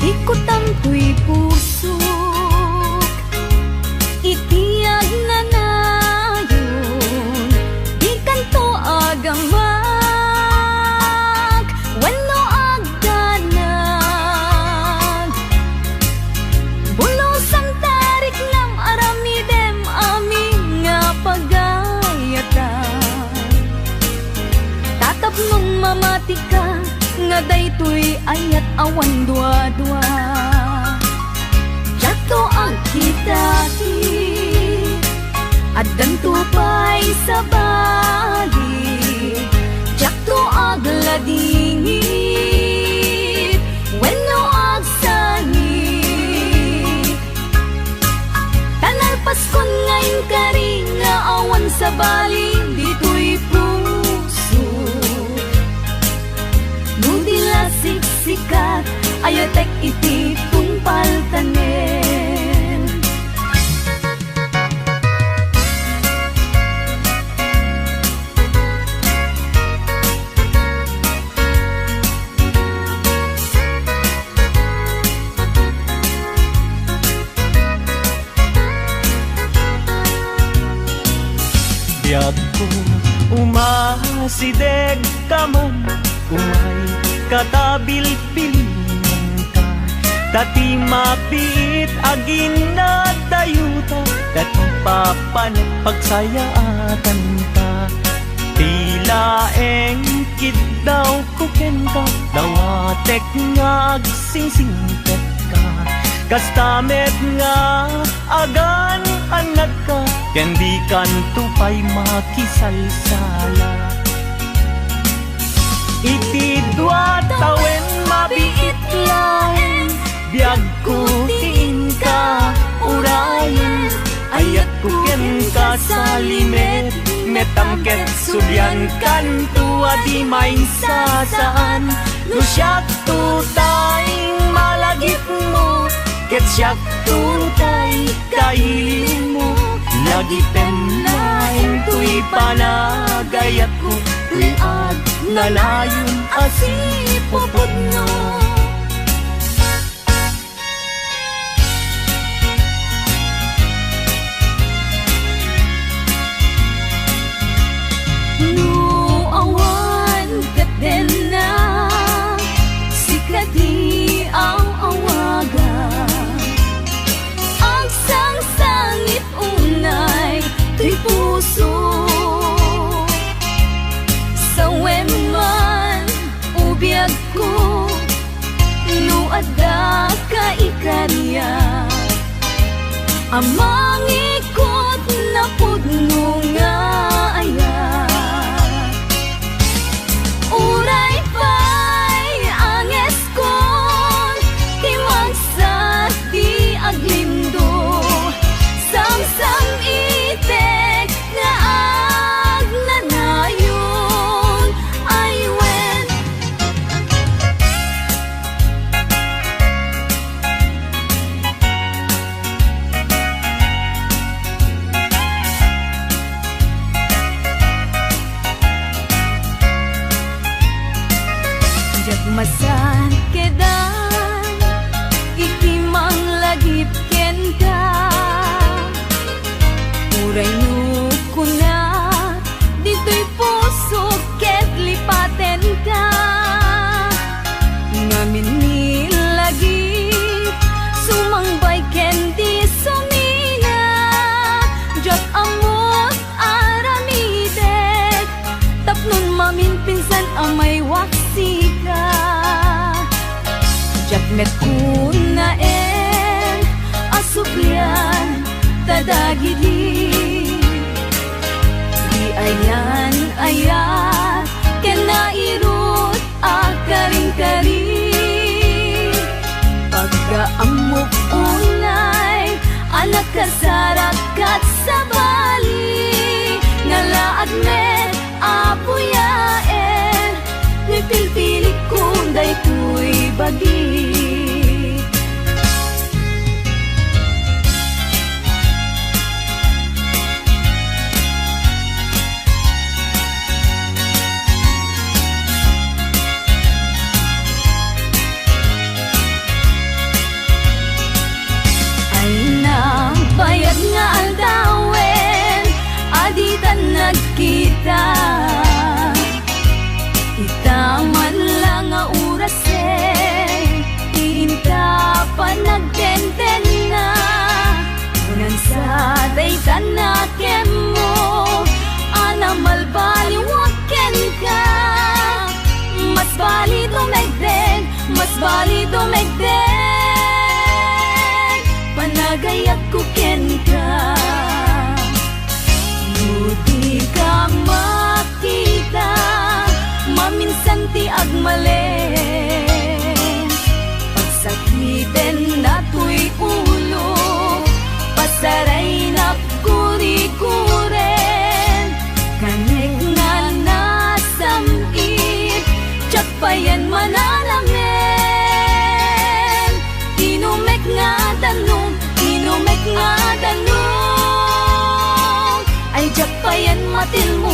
Ikot ang tuy puso, itiyag na nayon, di kanto agamak, wenno agdanag. Bulos ang tarik nam aramidem aming nga pagayatan. Tatapnong mamati ka, nga daytoy ayat awan dua-dua. Jato ang kitati at dantupay sa bali, jato agladingit wenno agsangit. Tanal Paskon ngayon kari nga awan sa bali, dito'y puso nudila siksikat ayatek iti tungpal tanen. Biyag ko umasideg ka man, umay katabil-bilingan ka. Dati mapit agin na dayuta, dati papanat pagsayaatan ka. Tila engkid daw kuken ka, dawatek nga agsingsingpet ka. Kastamet nga agan anak ka, kendi kan tupay makisalsala. Iti dua tawen mabiit lain, biag ko tiin ka urayan. Ayat ko ken ka sa limet, metangket sudyan kan tua di main sasaan. Lusyak tutay malagip mo, ket syak tutay kailin mo. Lagi penlain tuy panagayat ko, tuy ag nalayon asipupod no. No awan kat den na sikati ang awaga, ang sang-sangit unay tuy puso. Sa weman ubiyag ko, nuada ka ikarya, amang ikot na pudno nga ayat. Uray pa'y anges kon, timagsat di aglindo, samsam itek nga agnanayon ay wen. Masan kedan ikimang lagip ken ka, uray no kuna dito'y puso ket lipaten ka. Ngamin ni lagip sumangbay ken di sumina, jat amot aramidek tapnon mamin pinsan amay waksi ka. Jakmet kuna asuplian tadagidi, di ayan ayat kena irut akaring-karing. Pagkaamok unay anak kasarakat sa bali, ngalaad met apuyaen, nipilpilik kung daytoy bagi. mas bali dumegdeg, panagayak kuken ka. Buti ka makita, maminsan ti agmalen. Pagsakiten na tuy ulo, pasaray na kuri-kuren. Kanek nga nasamit, tsak pa yan manalamen. Inumek nga danong, inumek nga danong, ay tsak pa yan matilmo